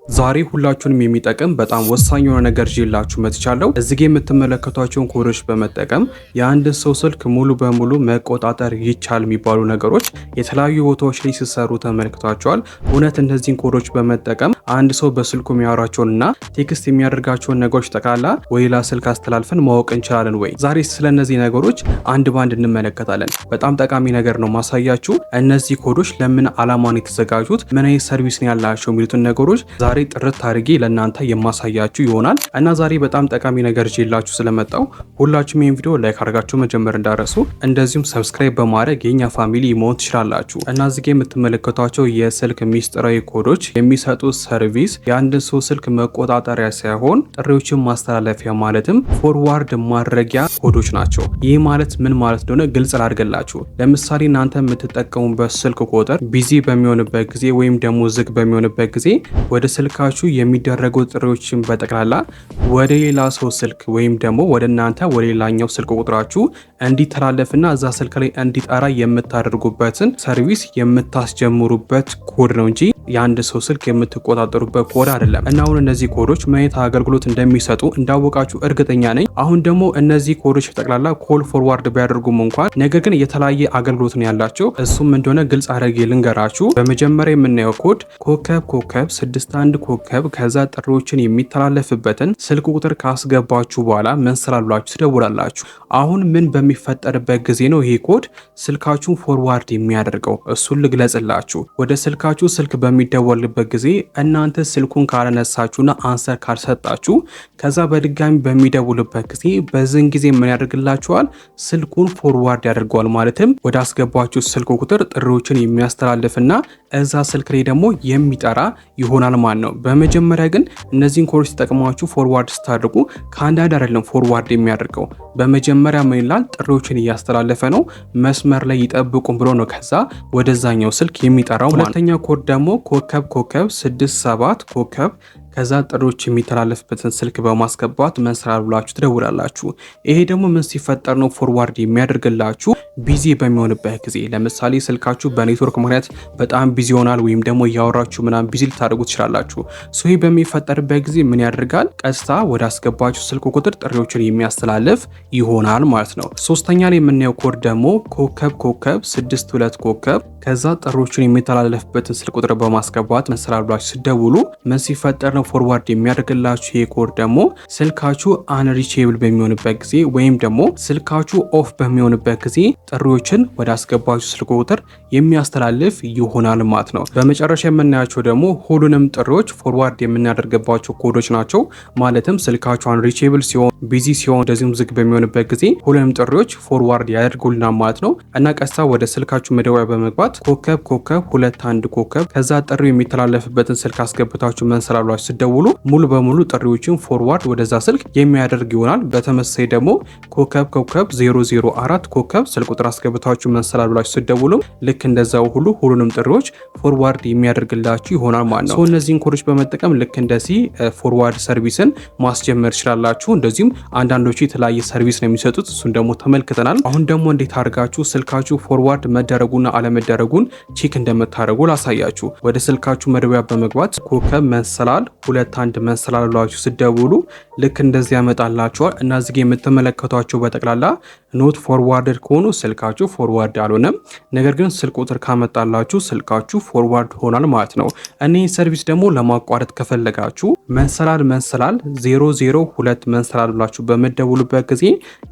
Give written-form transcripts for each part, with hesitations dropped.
ዛሬ ሁላችሁንም የሚጠቅም በጣም ወሳኝ የሆነ ነገር ይዤላችሁ መጥቻለሁ። እዚህ ጋር የምትመለከቷቸውን ኮዶች በመጠቀም የአንድን ሰው ስልክ ሙሉ በሙሉ መቆጣጠር ይቻል የሚባሉ ነገሮች የተለያዩ ቦታዎች ላይ ሲሰሩ ተመልክቷቸዋል። እውነት እነዚህን ኮዶች በመጠቀም አንድ ሰው በስልኩ የሚያወራቸውንና ቴክስት የሚያደርጋቸውን ነገሮች ጠቅላላ ወደ ሌላ ስልክ አስተላልፈን ማወቅ እንችላለን ወይ? ዛሬ ስለነዚህ ነገሮች አንድ ባንድ እንመለከታለን። በጣም ጠቃሚ ነገር ነው ማሳያችሁ። እነዚህ ኮዶች ለምን ዓላማን የተዘጋጁት፣ ምን አይነት ሰርቪስ ነው ያላቸው የሚሉትን ነገሮች ዛሬ ጥርት አድርጌ ለእናንተ የማሳያችሁ ይሆናል። እና ዛሬ በጣም ጠቃሚ ነገር ይዤላችሁ ስለመጣው ሁላችሁም ይህን ቪዲዮ ላይክ አድርጋችሁ መጀመር እንዳረሱ፣ እንደዚሁም ሰብስክራይብ በማድረግ የኛ ፋሚሊ መሆን ትችላላችሁ። እና እዚህ ጋር የምትመለከቷቸው የስልክ ሚስጥራዊ ኮዶች የሚሰጡት ሰርቪስ የአንድን ሰው ስልክ መቆጣጠሪያ ሳይሆን ጥሪዎችን ማስተላለፊያ ማለትም ፎርዋርድ ማድረጊያ ኮዶች ናቸው። ይህ ማለት ምን ማለት እንደሆነ ግልጽ ላድርግላችሁ። ለምሳሌ እናንተ የምትጠቀሙበት ስልክ ቁጥር ቢዚ በሚሆንበት ጊዜ ወይም ደግሞ ዝግ በሚሆንበት ጊዜ ወደ ስልካችሁ የሚደረጉ ጥሪዎችን በጠቅላላ ወደ ሌላ ሰው ስልክ ወይም ደግሞ ወደ እናንተ ወደ ሌላኛው ስልክ ቁጥራችሁ እንዲተላለፍና እዛ ስልክ ላይ እንዲጠራ የምታደርጉበትን ሰርቪስ የምታስጀምሩበት ኮድ ነው እንጂ የአንድ ሰው ስልክ የምትቆጣጠሩበት ኮድ አይደለም። እና አሁን እነዚህ ኮዶች ምን አይነት አገልግሎት እንደሚሰጡ እንዳወቃችሁ እርግጠኛ ነኝ። አሁን ደግሞ እነዚህ ኮዶች ጠቅላላ ኮል ፎርዋርድ ቢያደርጉም እንኳን ነገር ግን የተለያየ አገልግሎት ነው ያላቸው። እሱም እንደሆነ ግልጽ አድርጌ ልንገራችሁ። በመጀመሪያ የምናየው ኮድ ኮከብ 61 ኮከብ ከዛ ጥሪዎችን የሚተላለፍበትን ስልክ ቁጥር ካስገባችሁ በኋላ ምን ስላላችሁ ትደውላላችሁ። አሁን ምን በሚፈጠርበት ጊዜ ነው ይሄ ኮድ ስልካችሁን ፎርዋርድ የሚያደርገው? እሱን ልግለጽላችሁ። ወደ ስልካችሁ ስልክ በሚደወልበት ጊዜ እናንተ ስልኩን ካላነሳችሁና አንሰር ካልሰጣችሁ ከዛ በድጋሚ በሚደውልበት ጊዜ በዚህን ጊዜ ምን ያደርግላችኋል? ስልኩን ፎርዋርድ ያደርገዋል። ማለትም ወደ አስገባችሁ ስልክ ቁጥር ጥሪዎችን የሚያስተላልፍና እዛ ስልክ ላይ ደግሞ የሚጠራ ይሆናል ማለት ነው። በመጀመሪያ ግን እነዚህን ኮዶች ተጠቅማችሁ ፎርዋርድ ስታደርጉ ከአንዳንድ አይደለም ፎርዋርድ የሚያደርገው። በመጀመሪያ ምን ይላል? ጥሪዎችን እያስተላለፈ ነው፣ መስመር ላይ ይጠብቁም ብሎ ነው ከዛ ወደዛኛው ስልክ የሚጠራው። ሁለተኛው ኮድ ደግሞ ኮከብ 67 ኮከብ ከዛ ጥሪዎች የሚተላለፍበትን ስልክ በማስገባት መስራት ብላችሁ ትደውላላችሁ። ይሄ ደግሞ ምን ሲፈጠር ነው ፎርዋርድ የሚያደርግላችሁ? ቢዚ በሚሆንበት ጊዜ ለምሳሌ ስልካችሁ በኔትወርክ ምክንያት በጣም ቢዚ ይሆናል፣ ወይም ደግሞ እያወራችሁ ምናምን ቢዚ ልታደርጉ ትችላላችሁ። ይሄ በሚፈጠርበት ጊዜ ምን ያደርጋል? ቀጥታ ወደ አስገባችሁ ስልክ ቁጥር ጥሪዎችን የሚያስተላልፍ ይሆናል ማለት ነው። ሶስተኛ ላይ የምናየው ኮድ ደግሞ ኮከብ 62 ኮከብ ከዛ ጥሪዎችን የሚተላለፍበትን ስልክ ቁጥር በማስገባት መስራት ብላችሁ ሲደውሉ ምን ሲፈጠር ነው ፎርዋርድ የሚያደርግላችሁ? ይሄ ኮድ ደግሞ ስልካችሁ አንሪቼብል በሚሆንበት ጊዜ ወይም ደግሞ ስልካችሁ ኦፍ በሚሆንበት ጊዜ ጥሪዎችን ወደ አስገባችሁ ስልክ ቁጥር የሚያስተላልፍ ይሆናል ማለት ነው። በመጨረሻ የምናያቸው ደግሞ ሁሉንም ጥሪዎች ፎርዋርድ የምናደርግባቸው ኮዶች ናቸው። ማለትም ስልካችሁ አንሪቼብል ሲሆን፣ ቢዚ ሲሆን፣ እንደዚሁም ዝግ በሚሆንበት ጊዜ ሁሉንም ጥሪዎች ፎርዋርድ ያደርጉልናል ማለት ነው። እና ቀጥታ ወደ ስልካችሁ መደወያ በመግባት ኮከብ 21 ኮከብ ከዛ ጥሪው የሚተላለፍበትን ስልክ አስገብታችሁ መንሰላሏችሁ ስደውሉ ሙሉ በሙሉ ጥሪዎችን ፎርዋርድ ወደዛ ስልክ የሚያደርግ ይሆናል። በተመሳሳይ ደግሞ ኮከብ 004 ኮከብ ስልክ ቁጥር አስገብታችሁ መንሰላሏችሁ ስደውሉ ልክ እንደዛው ሁሉ ሁሉንም ጥሪዎች ፎርዋርድ የሚያደርግላችሁ ይሆናል ማለት ነው። እነዚህን ኮዶች በመጠቀም ልክ እንደዚህ ፎርዋርድ ሰርቪስን ማስጀመር ይችላላችሁ። እንደዚሁም አንዳንዶቹ የተለያየ ሰርቪስ ነው የሚሰጡት፣ እሱን ደግሞ ተመልክተናል። አሁን ደግሞ እንዴት አድርጋችሁ ስልካችሁ ፎርዋርድ መደረጉና አለመደረጉን ቼክ እንደምታደርጉ ላሳያችሁ። ወደ ስልካችሁ መደወያ በመግባት ኮከብ 21 መንሰላል ብላችሁ ስደውሉ ልክ እንደዚህ ያመጣላችኋል። እና እዚህ ጋር የምትመለከቷቸው በጠቅላላ ኖት ፎርዋርደር ከሆኑ ስልካችሁ ፎርዋርድ አልሆነም። ነገር ግን ስልክ ቁጥር ካመጣላችሁ ስልካችሁ ፎርዋርድ ሆናል ማለት ነው። እኔን ሰርቪስ ደግሞ ለማቋረጥ ከፈለጋችሁ መንሰላል 002 መንሰላል ብላችሁ በመደውሉበት ጊዜ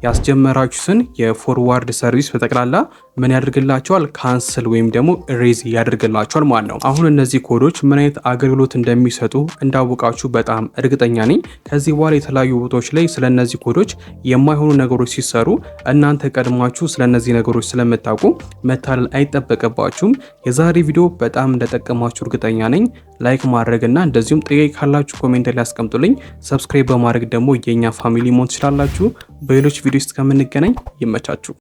ያስጀመራችሁትን የፎርዋርድ ሰርቪስ በጠቅላላ ምን ያደርግላችኋል? ካንስል ወይም ደግሞ ሬዝ ያደርግላችኋል ማለት ነው። አሁን እነዚህ ኮዶች ምን አይነት አገልግሎት እንደሚሰጡ እንዳወቃችሁ በጣም እርግጠኛ ነኝ። ከዚህ በኋላ የተለያዩ ቦታዎች ላይ ስለነዚህ ኮዶች የማይሆኑ ነገሮች ሲሰሩ እናንተ ቀድማችሁ ስለነዚህ ነገሮች ስለምታውቁ መታለል አይጠበቅባችሁም። የዛሬ ቪዲዮ በጣም እንደጠቀማችሁ እርግጠኛ ነኝ። ላይክ ማድረግና እንደዚሁም ጥያቄ ካላችሁ ኮሜንት ላይ አስቀምጡልኝ። ሰብስክራይብ በማድረግ ደግሞ የኛ ፋሚሊ መሆን ትችላላችሁ። በሌሎች ቪዲዮ ውስጥ ከምንገናኝ ይመቻችሁ።